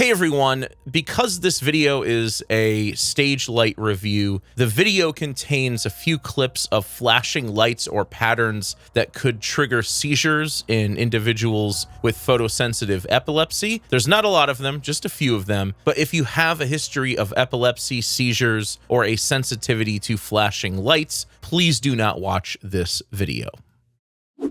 Hey everyone, because this video is a stage light review, the video contains a few clips of flashing lights or patterns that could trigger seizures in individuals with photosensitive epilepsy. There's not a lot of them, just a few of them, but if you have a history of epilepsy, seizures, or a sensitivity to flashing lights, please do not watch this video.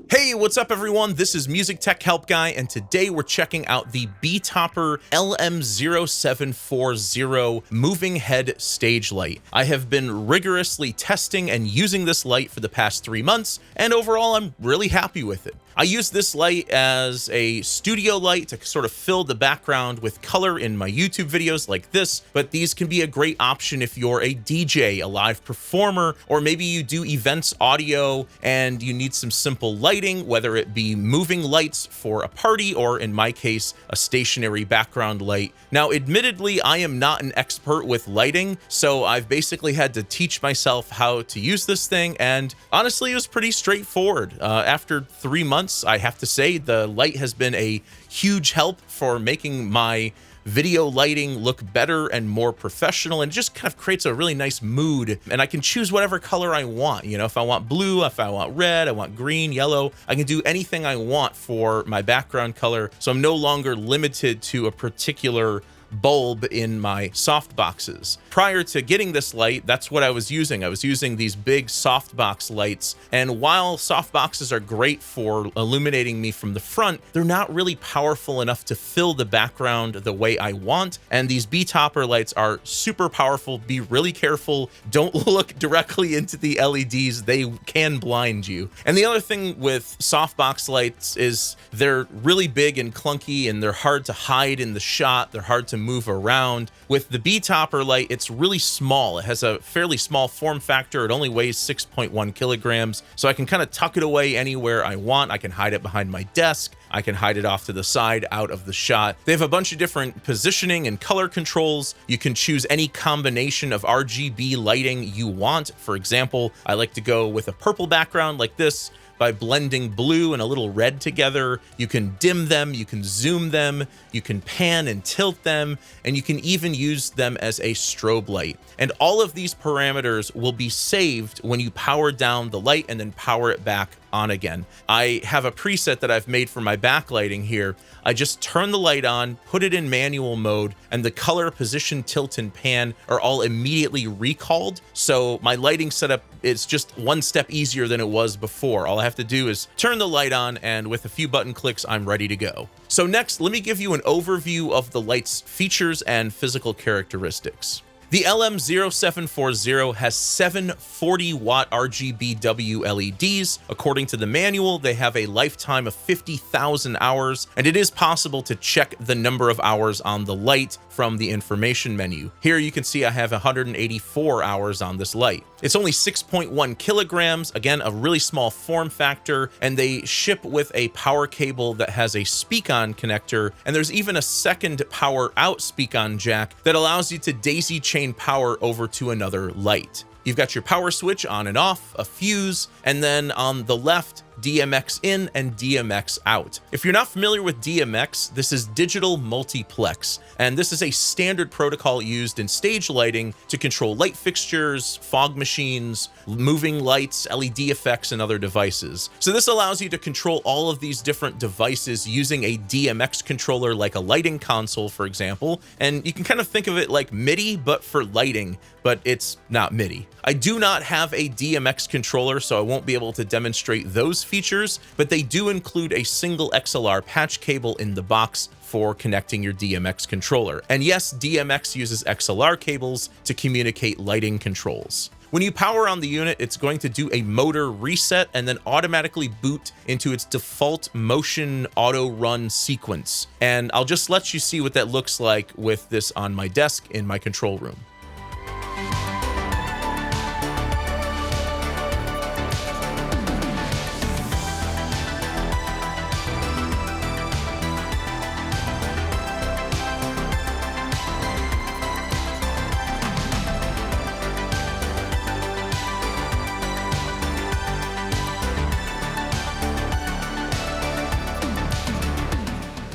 Hey, what's up everyone? This is Music Tech Help Guy, and today we're checking out the Betopper LM0740 moving head stage light. I have been rigorously testing and using this light for the past 3 months, and overall I'm really happy with it. I use this light as a studio light to sort of fill the background with color in my YouTube videos like this, but these can be a great option if you're a DJ, a live performer, or maybe you do events audio and you need some simple lighting, whether it be moving lights for a party or, in my case, a stationary background light. Now, admittedly, I am not an expert with lighting, so I've basically had to teach myself how to use this thing, and honestly, it was pretty straightforward. After 3 months, I have to say the light has been a huge help for making my video lighting look better and more professional, and just kind of creates a really nice mood. And I can choose whatever color I want. You know, if I want blue, if I want red, I want green, yellow, I can do anything I want for my background color. So I'm no longer limited to a particular bulb in my softboxes. Prior to getting this light, that's what I was using. I was using these big softbox lights, and while softboxes are great for illuminating me from the front, they're not really powerful enough to fill the background the way I want, and these Betopper lights are super powerful. Be really careful. Don't look directly into the LEDs. They can blind you. And the other thing with softbox lights is they're really big and clunky, and they're hard to hide in the shot. They're hard to move around. With the Betopper light, it's really small. It has a fairly small form factor. It only weighs 6.1 kilograms, so I can kind of tuck it away anywhere I want. I can hide it behind my desk. I can hide it off to the side, out of the shot. They have a bunch of different positioning and color controls. You can choose any combination of RGB lighting you want. For example, I like to go with a purple background like this. By blending blue and a little red together, you can dim them, you can zoom them, you can pan and tilt them, and you can even use them as a strobe light. And all of these parameters will be saved when you power down the light and then power it back on again. I have a preset that I've made for my backlighting here. I just turn the light on, put it in manual mode, and the color, position, tilt, and pan are all immediately recalled. So my lighting setup is just one step easier than it was before. All I have to do is turn the light on, and with a few button clicks, I'm ready to go. So next, let me give you an overview of the light's features and physical characteristics. The LM0740 has 7 40-watt RGBW LEDs. According to the manual, they have a lifetime of 50,000 hours, and it is possible to check the number of hours on the light from the information menu. Here you can see I have 184 hours on this light. It's only 6.1 kilograms, again, a really small form factor, and they ship with a power cable that has a speak-on connector, and there's even a second power-out speak-on jack that allows you to daisy chain power over to another light. You've got your power switch on and off, a fuse, and then on the left, DMX in and DMX out. If you're not familiar with DMX, this is digital multiplex, and this is a standard protocol used in stage lighting to control light fixtures, fog machines, moving lights, LED effects, and other devices. So this allows you to control all of these different devices using a DMX controller like a lighting console, for example, and you can kind of think of it like MIDI, but for lighting, but it's not MIDI. I do not have a DMX controller, so I won't be able to demonstrate those features, but they do include a single XLR patch cable in the box for connecting your DMX controller. And yes, DMX uses XLR cables to communicate lighting controls. When you power on the unit, it's going to do a motor reset and then automatically boot into its default motion auto run sequence. And I'll just let you see what that looks like with this on my desk in my control room.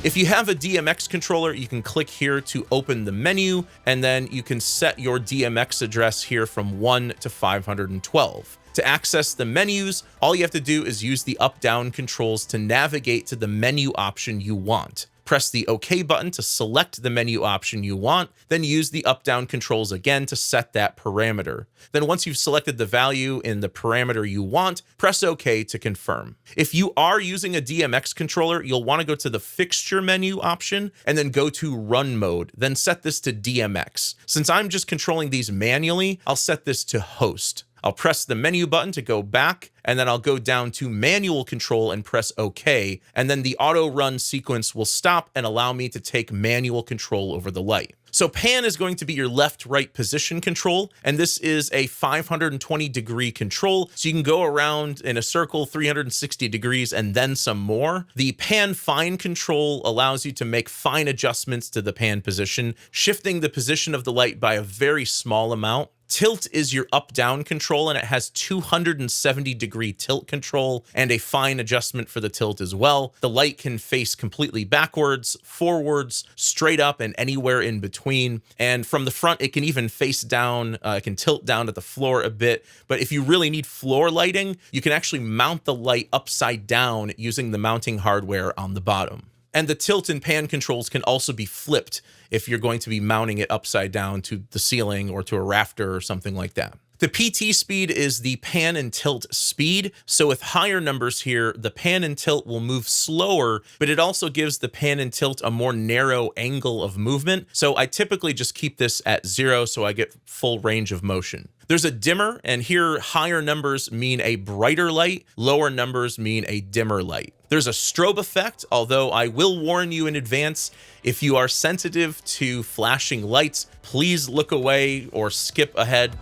If you have a DMX controller, you can click here to open the menu, and then you can set your DMX address here from 1 to 512. To access the menus, all you have to do is use the up-down controls to navigate to the menu option you want. Press the OK button to select the menu option you want, then use the up-down controls again to set that parameter. Then once you've selected the value in the parameter you want, press OK to confirm. If you are using a DMX controller, you'll want to go to the fixture menu option and then go to run mode, then set this to DMX. Since I'm just controlling these manually, I'll set this to host. I'll press the menu button to go back, and then I'll go down to manual control and press OK, and then the auto run sequence will stop and allow me to take manual control over the light. So pan is going to be your left-right position control, and this is a 520-degree control, so you can go around in a circle 360 degrees and then some more. The pan fine control allows you to make fine adjustments to the pan position, shifting the position of the light by a very small amount. Tilt is your up-down control, and it has 270-degree tilt control and a fine adjustment for the tilt as well. The light can face completely backwards, forwards, straight up, and anywhere in between. And from the front, it can even face down, it can tilt down to the floor a bit. But if you really need floor lighting, you can actually mount the light upside down using the mounting hardware on the bottom. And the tilt and pan controls can also be flipped if you're going to be mounting it upside down to the ceiling or to a rafter or something like that. The PT speed is the pan and tilt speed. So with higher numbers here, the pan and tilt will move slower, but it also gives the pan and tilt a more narrow angle of movement. So I typically just keep this at 0 so I get full range of motion. There's a dimmer, and here higher numbers mean a brighter light, lower numbers mean a dimmer light. There's a strobe effect, although I will warn you in advance, if you are sensitive to flashing lights, please look away or skip ahead.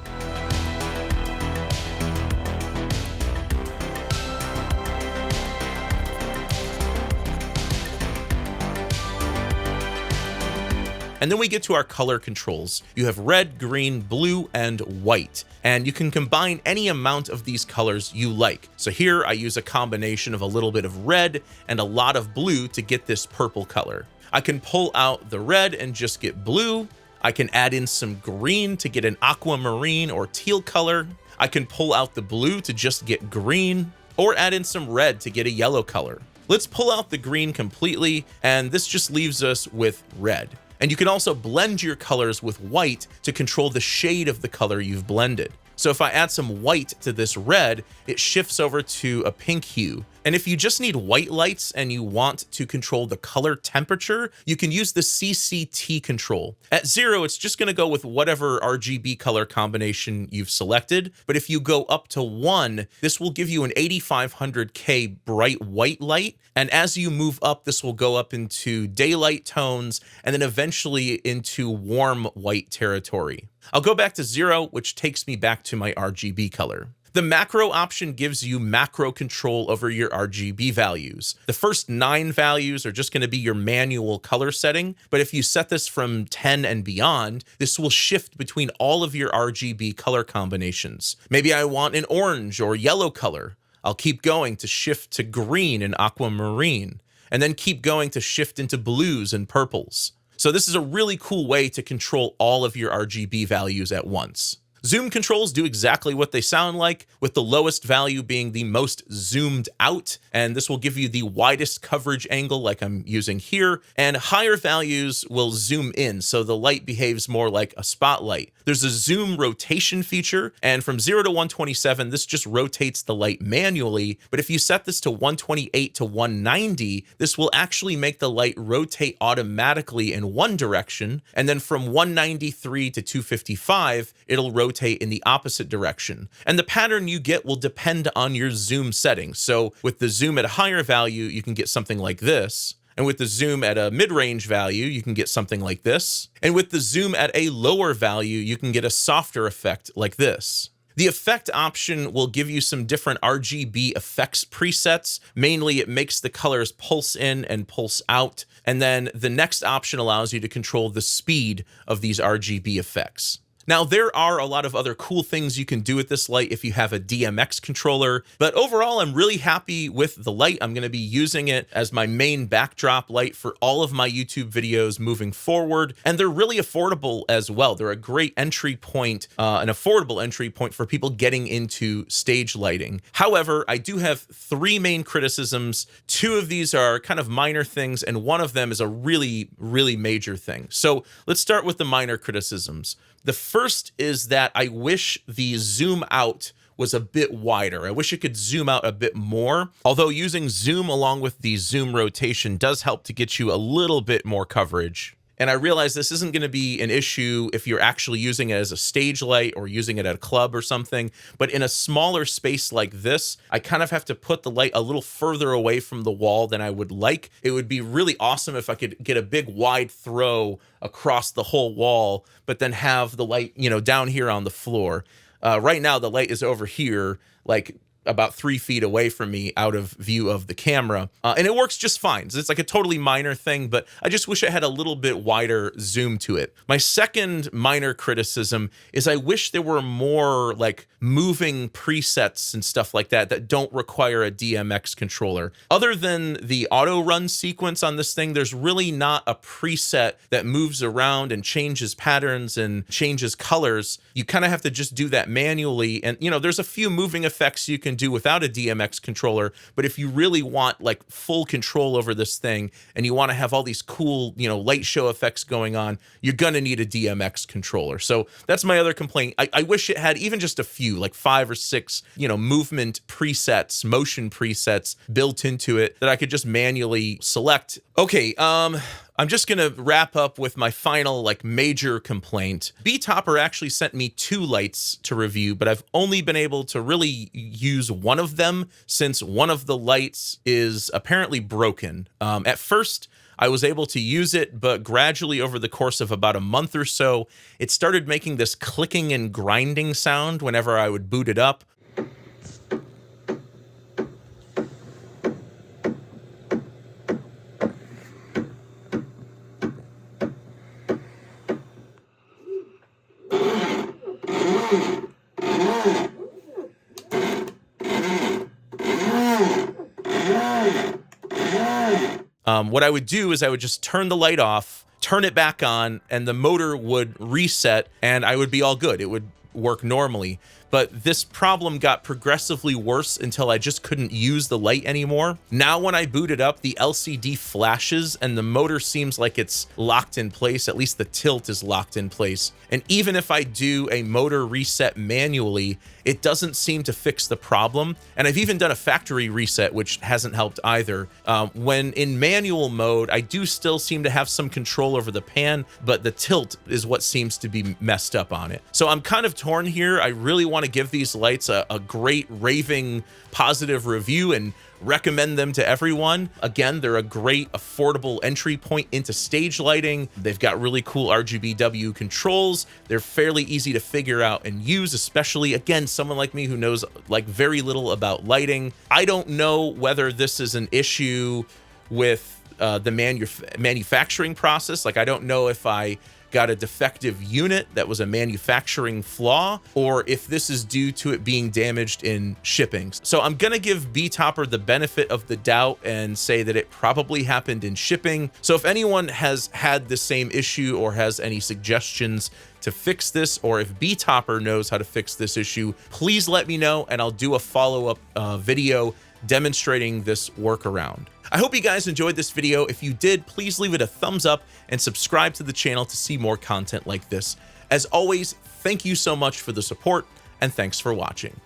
And then we get to our color controls. You have red, green, blue, and white. And you can combine any amount of these colors you like. So here I use a combination of a little bit of red and a lot of blue to get this purple color. I can pull out the red and just get blue. I can add in some green to get an aquamarine or teal color. I can pull out the blue to just get green, or add in some red to get a yellow color. Let's pull out the green completely, and this just leaves us with red. And you can also blend your colors with white to control the shade of the color you've blended. So if I add some white to this red, it shifts over to a pink hue. And if you just need white lights and you want to control the color temperature, you can use the CCT control. At 0, it's just going to go with whatever RGB color combination you've selected. But if you go up to 1, this will give you an 8500K bright white light. And as you move up, this will go up into daylight tones and then eventually into warm white territory. I'll go back to 0, which takes me back to my RGB color. The macro option gives you macro control over your RGB values. The first 9 values are just going to be your manual color setting, but if you set this from 10 and beyond, this will shift between all of your RGB color combinations. Maybe I want an orange or yellow color. I'll keep going to shift to green and aquamarine, and then keep going to shift into blues and purples. So this is a really cool way to control all of your RGB values at once. Zoom controls do exactly what they sound like, with the lowest value being the most zoomed out, and this will give you the widest coverage angle like I'm using here, and higher values will zoom in, so the light behaves more like a spotlight. There's a zoom rotation feature, and from 0 to 127, this just rotates the light manually, but if you set this to 128 to 190, this will actually make the light rotate automatically in one direction, and then from 193 to 255, it'll rotate in the opposite direction. And the pattern you get will depend on your zoom settings. So with the zoom at a higher value, you can get something like this. And with the zoom at a mid-range value, you can get something like this. And with the zoom at a lower value, you can get a softer effect like this. The effect option will give you some different RGB effects presets. Mainly, it makes the colors pulse in and pulse out. And then the next option allows you to control the speed of these RGB effects. Now, there are a lot of other cool things you can do with this light if you have a DMX controller, but overall, I'm really happy with the light. I'm going to be using it as my main backdrop light for all of my YouTube videos moving forward, and they're really affordable as well. They're a great entry point, an affordable entry point for people getting into stage lighting. However, I do have three main criticisms. Two of these are kind of minor things, and one of them is a really, really major thing. So let's start with the minor criticisms. The first is that I wish the zoom out was a bit wider. I wish it could zoom out a bit more, although using zoom along with the zoom rotation does help to get you a little bit more coverage. And I realize this isn't going to be an issue if you're actually using it as a stage light or using it at a club or something, but in a smaller space like this, I kind of have to put the light a little further away from the wall than I would like. It would be really awesome if I could get a big wide throw across the whole wall, but then have the light, you know, down here on the floor. Right now, the light is over here, like about 3 feet away from me out of view of the camera. And it works just fine. So it's like a totally minor thing, but I just wish it had a little bit wider zoom to it. My second minor criticism is I wish there were more like moving presets and stuff like that that don't require a DMX controller. Other than the auto run sequence on this thing, there's really not a preset that moves around and changes patterns and changes colors. You kind of have to just do that manually. And, you know, there's a few moving effects you can do without a DMX controller, but if you really want like full control over this thing and you want to have all these cool, you know, light show effects going on, you're gonna need a DMX controller. So that's my other complaint. I wish it had even just a few, like 5 or 6, you know, movement presets, motion presets built into it that I could just manually select. Okay, I'm just gonna wrap up with my final like major complaint. Betopper actually sent me 2 lights to review, but I've only been able to really use one of them since one of the lights is apparently broken. At first, I was able to use it, but gradually over the course of about a month or so, it started making this clicking and grinding sound whenever I would boot it up. What I would do is I would just turn the light off, turn it back on, and the motor would reset and I would be all good. It would work normally. But this problem got progressively worse until I just couldn't use the light anymore. Now when I boot it up, the LCD flashes and the motor seems like it's locked in place. At least the tilt is locked in place. And even if I do a motor reset manually, it doesn't seem to fix the problem. And I've even done a factory reset, which hasn't helped either. When in manual mode, I do still seem to have some control over the pan, but the tilt is what seems to be messed up on it. So I'm kind of torn here. I really want to give these lights a great raving positive review and recommend them to everyone. Again, they're a great affordable entry point into stage lighting. They've got really cool RGBW controls. They're fairly easy to figure out and use, especially again, someone like me who knows like very little about lighting. I don't know whether this is an issue with the manufacturing process. Like, I don't know if I got a defective unit that was a manufacturing flaw, or if this is due to it being damaged in shipping. So I'm gonna give Betopper the benefit of the doubt and say that it probably happened in shipping. So if anyone has had the same issue or has any suggestions to fix this, or if Betopper knows how to fix this issue, please let me know and I'll do a follow-up video demonstrating this workaround. I hope you guys enjoyed this video. If you did, please leave it a thumbs up and subscribe to the channel to see more content like this. As always, thank you so much for the support and thanks for watching.